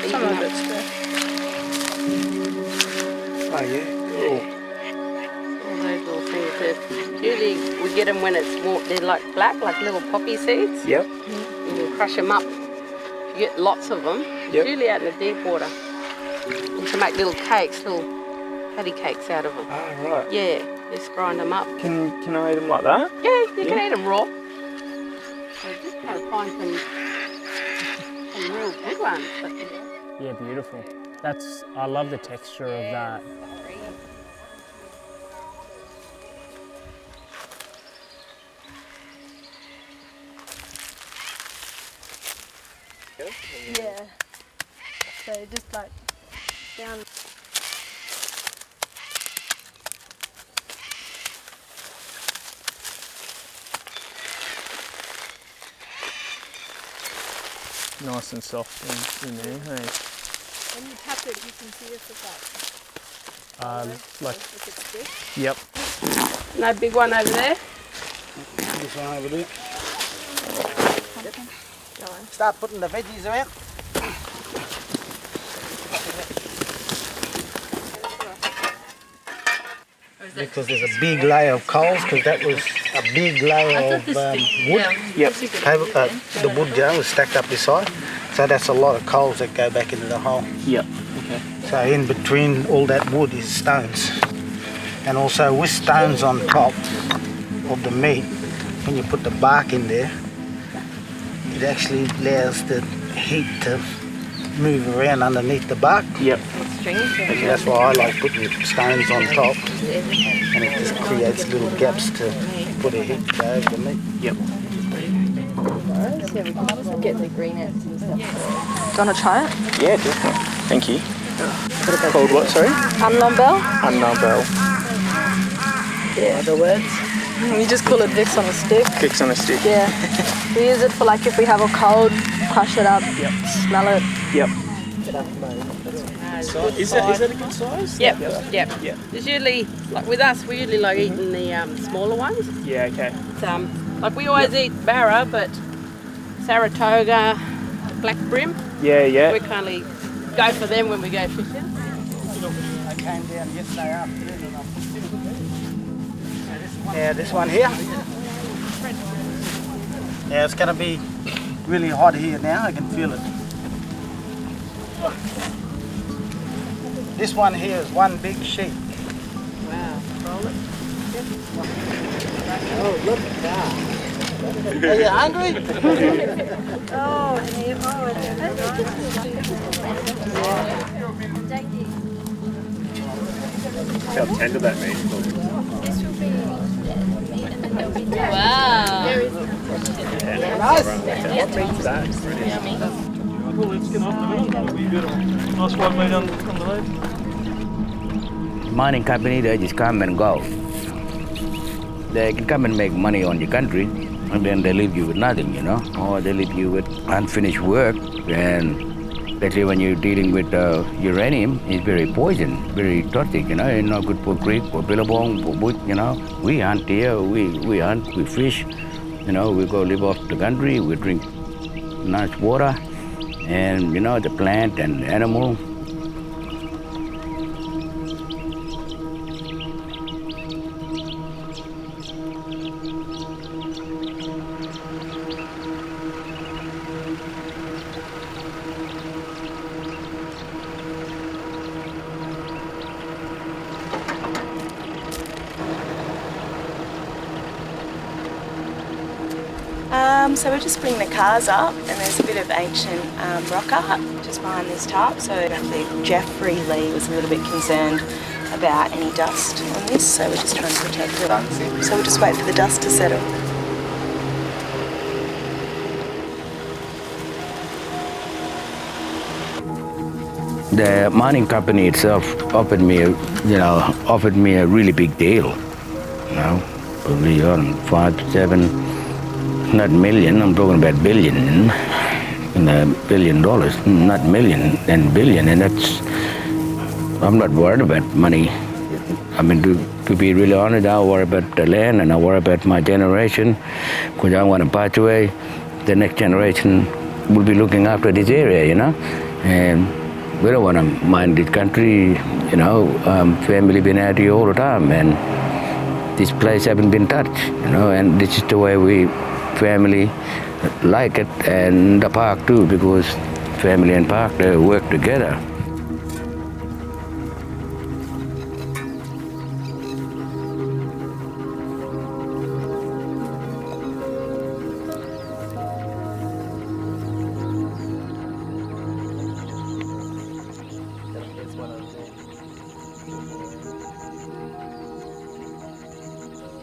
Some of it's good. Oh yeah. Cool. All those little things. Usually we get them when it's more, they're like black, like little poppy seeds. Yep. You can crush them up. You get lots of them. Yep. Usually out in the deep water. You can make little cakes, little patty cakes out of them. Ah, right. Yeah, just grind them up. Can I eat them like that? Yeah, you can eat them raw. So just try to find some real good ones. But Yeah, beautiful. I love the texture of that. Yeah. So just like down. Nice and soft in there, hey? When you tap it, you can see if it's Like, if it's thick. yep. no big one over there. This one over there. Go on. Start putting the veggies around. Because there's a big layer of coals, because that was a big layer of wood. Yep. The wood was stacked up this side, so that's a lot of coals that go back into the hole. Yep. Okay. So in between all that wood is stones, and also with stones on top of the meat, when you put the bark in there, it actually allows the heat to move around underneath the bark. Yep. That's why I like putting stones on top, and it just creates little gaps to put a heat to go over the meat. Yep. Yeah, we can just get the green ants and stuff. Do you want to try it? Yeah, definitely. Thank you. Called what, sorry? Unknown bell? Unknown bell. Yeah. Other words? We just call it Vicks on a stick. Kicks on a stick. Yeah. We use it for like if we have a cold, crush it up, smell it. Yep. Is that a good size? Yep. It's usually, like with us, we usually like eating the smaller ones. Yeah, okay. Like we always eat barra, but Saratoga, black brim, Yeah, yeah. we can only go for them when we go fishing. I came down yesterday afternoon and I put this. Yeah, this one here. Yeah, it's going to be really hot here now. I can feel it. This one here is one big sheet. Wow, roll it. Oh, look at that. Are you hungry? Oh, How tender that meat is. Wow. Nice. That is brilliant. Well, let's get off the middle. That'll be beautiful. Nice white meat on the road. Mining company, they just come and go. They can come and make money on your country, and then they leave you with nothing, or they leave you with unfinished work. And especially when you're dealing with uranium, it's very poison, very toxic, it's not good for creek, for billabong, for bush, We hunt here, we hunt, we fish, we go live off the country, we drink nice water, and, the plant and animal. So we're just bringing the cars up, and there's a bit of ancient rock art just behind this tarp. So I think Jeffrey Lee was a little bit concerned about any dust on this, so we're just trying to protect it. So we'll just wait for the dust to settle. The mining company itself offered me a really big deal. Probably on 5, 7, not million. I'm talking about billion, $1 billion, not million and billion. And I'm not worried about money. I mean, to be really honest, I worry about the land and I worry about my generation, because I want to pass away. The next generation will be looking after this area, And we don't want to mind this country, you know, family been out here all the time, and this place haven't been touched, you know, and this is the way we family like it, and the park too, because family and park, they work together.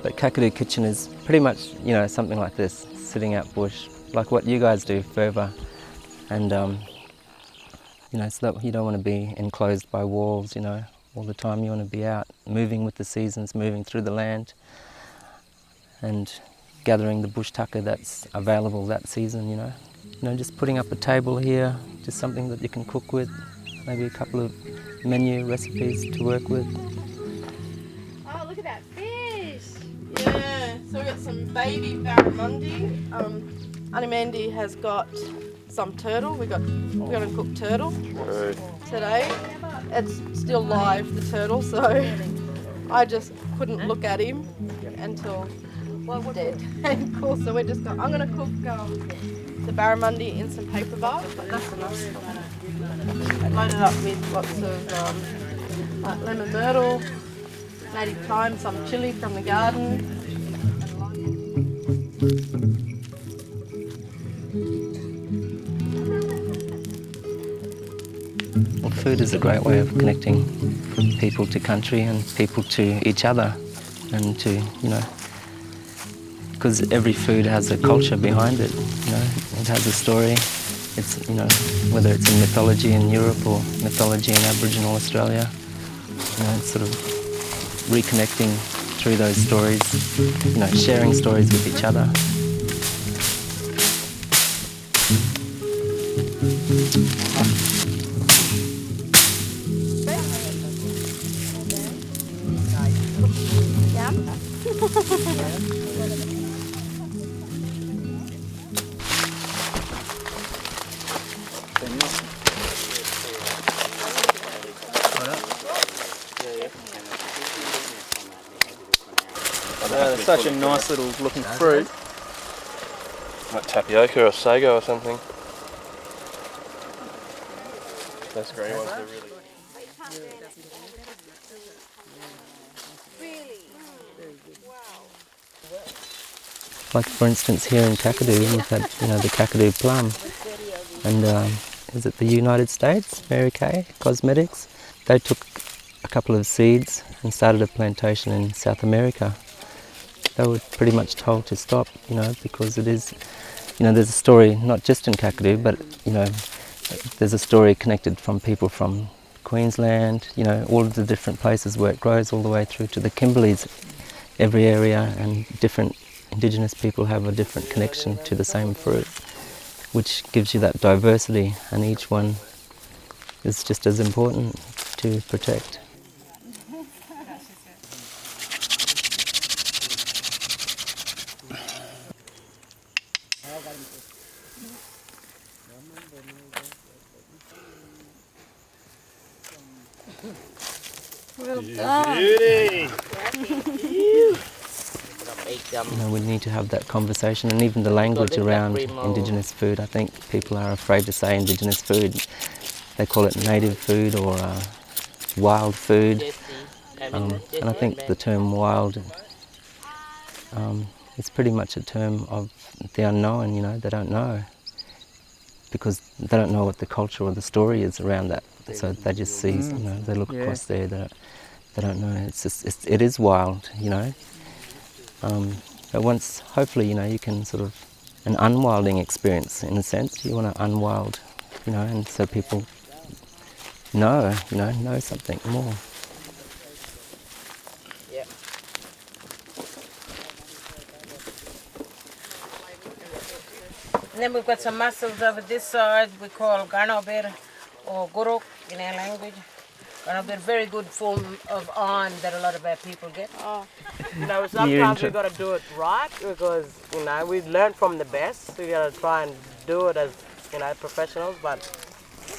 But Kakadu Kitchen is pretty much, you know, something like this, sitting out bush, like what you guys do, Fervor. And, you know, so that you don't want to be enclosed by walls, you know, all the time. You want to be out, moving with the seasons, moving through the land, and gathering the bush tucker that's available that season, you know. You know, just putting up a table here, just something that you can cook with, maybe a couple of menu recipes to work with. Oh, look at that fish! Yeah, so we got some baby barramundi. Auntie Mandy has got some turtle. We're gonna cook turtle today. It's still live, the turtle, so I just couldn't look at him until he's dead. And cool, so I'm gonna cook the barramundi in some paper bark, but that's enough. Load it up with lots of like lemon myrtle, native thyme, some chilli from the garden. Well, food is a great way of connecting people to country and people to each other, and to, you know, because every food has a culture behind it, you know, it has a story. It's, you know, whether it's in mythology in Europe or mythology in Aboriginal Australia, you know, it's sort of reconnecting through those stories, you know, sharing stories with each other. It's such a nice little looking fruit. Like tapioca or sago or something. Those green ones are really good. Like for instance here in Kakadu, we've had, you know, the Kakadu plum, and is it the United States, Mary Kay Cosmetics? They took a couple of seeds and started a plantation in South America. They were pretty much told to stop, you know, because it is, you know, there's a story not just in Kakadu, but, you know, there's a story connected from people from Queensland, you know, all of the different places where it grows, all the way through to the Kimberleys. Every area and different Indigenous people have a different connection to the same fruit, which gives you that diversity, and each one is just as important to protect. Well done. Beauty! You know, we need to have that conversation, and even the language around Indigenous food. I think people are afraid to say Indigenous food. They call it native food or wild food. And I think the term wild is pretty much a term of the unknown, you know, they don't know. Because they don't know what the culture or the story is around that. So they just see, you know, they look across there, they don't know. It's just, it is wild, you know. But once, hopefully, you know, you can sort of, an unwilding experience in a sense. You want to unwild, you know, and so people know, you know something more. Yeah. And then we've got some mussels over this side we call garnobir or guruk in our language. Garnobir, very good form of iron that a lot of our people get. Oh. You know, sometimes we got to do it right because, you know, we learn from the best. We got to try and do it as, you know, professionals, but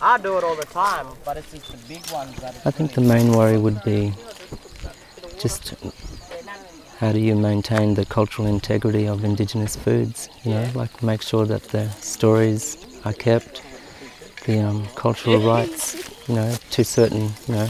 I do it all the time, but it's the big ones that... I think the main worry would be just how do you maintain the cultural integrity of Indigenous foods, you know, like make sure that the stories are kept, the cultural rights, you know, to certain, you know,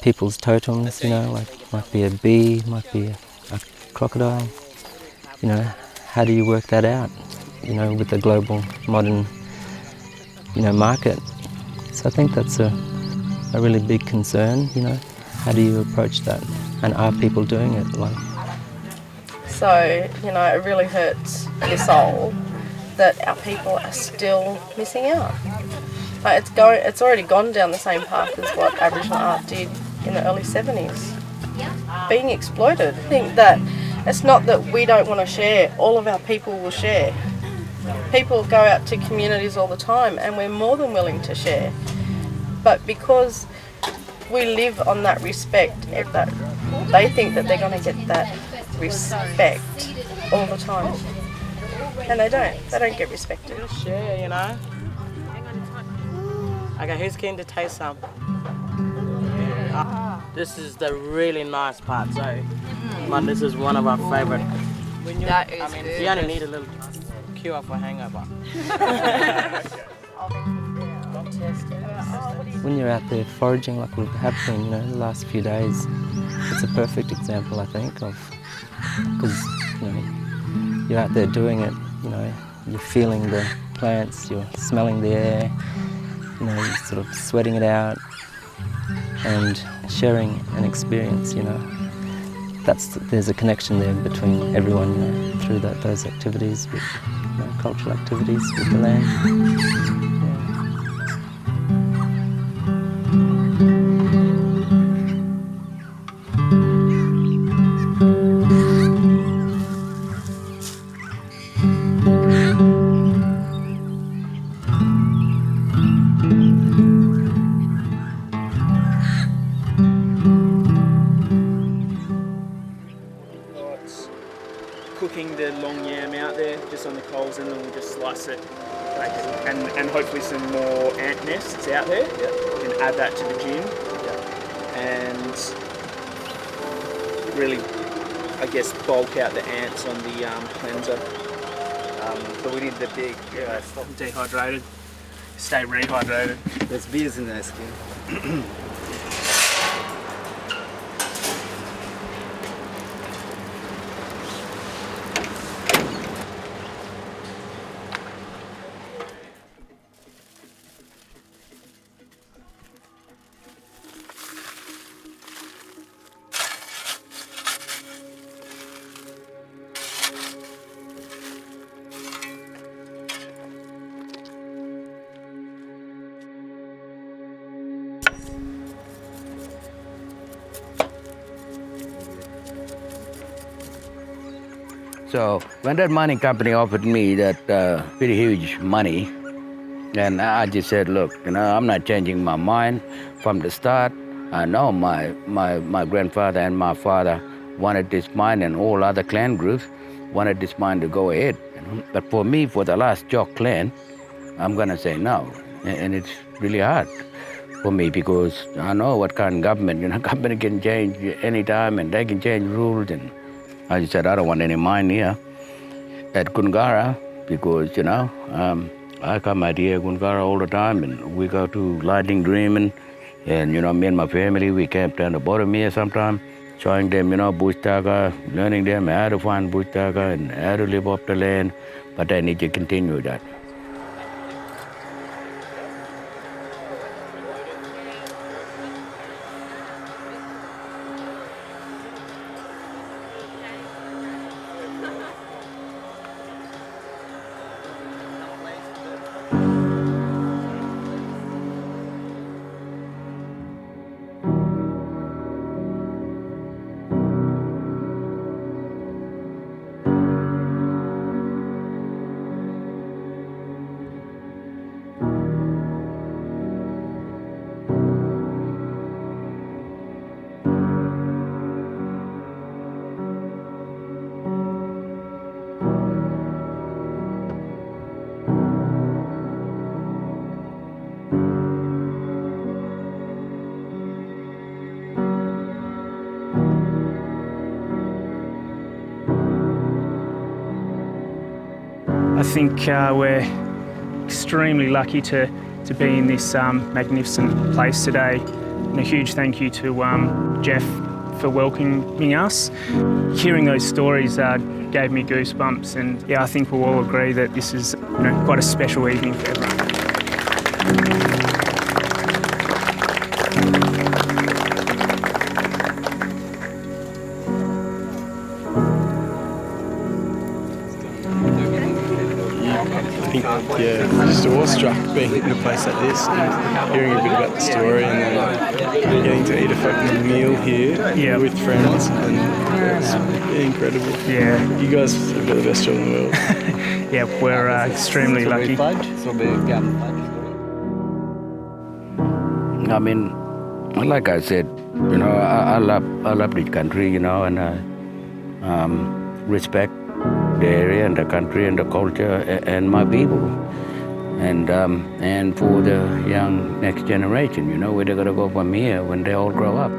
people's totems, you know, like might be a bee, might be a crocodile, you know, how do you work that out, you know, with the global modern, you know, market. So I think that's a really big concern, you know, how do you approach that, and are people doing it? Like, so, you know, it really hurts your soul that our people are still missing out. Like it's already gone down the same path as what Aboriginal art did in the early 70s. Being exploited. I think that it's not that we don't want to share, all of our people will share. People go out to communities all the time and we're more than willing to share. But because we live on that respect, that they think that they're going to get that respect all the time. And they don't. They don't get respected. Just share, you know. Okay, who's keen to taste some? This is the really nice part, so but this is one of our favourite. That is good. You only need a little cure for hangover. when you're out there foraging like we have been, you know, the last few days, it's a perfect example, I think, of, because, you know, you're out there doing it, you know, you're feeling the plants, you're smelling the air, you know, you're sort of sweating it out and sharing an experience, you know. There's a connection there between everyone, you know, through those activities, with, you know, cultural activities with the land. Cooking the long yam out there just on the coals, and then we'll just slice it, and hopefully some more ant nests out there, and add that to the gin, and really, I guess, bulk out the ants on the cleanser. So we need the big, stop dehydrated, stay rehydrated. There's beers in there, skin. So when that mining company offered me that pretty huge money, and I just said, look, you know, I'm not changing my mind from the start. I know my grandfather and my father wanted this mine, and all other clan groups wanted this mine to go ahead. You know? But for me, for the last Jock clan, I'm going to say no. And it's really hard for me because I know what kind of government, you know, government can change anytime and they can change rules. And I just said, I don't want any mine here at Gungara because, you know, I come out here at Gungara all the time and we go to Lightning Dreaming, and, you know, me and my family, we camp down the bottom here sometime, showing them, you know, bush taka, learning them how to find bush taka and how to live off the land, but they need to continue that. think we're extremely lucky to be in this magnificent place today. And a huge thank you to Jeff for welcoming us. Hearing those stories gave me goosebumps, and yeah, I think we'll all agree that this is quite a special evening for everyone. Yeah, just awestruck being in a place like this and hearing a bit about the story and then getting to eat a fucking meal here with friends, and it's incredible. Yeah. You guys have got the best job in the world. Yeah, we're extremely lucky. I mean, like I said, I love this country, and I respect the area and the country and the culture and my people, and for the young next generation, where they're gonna go from here when they all grow up.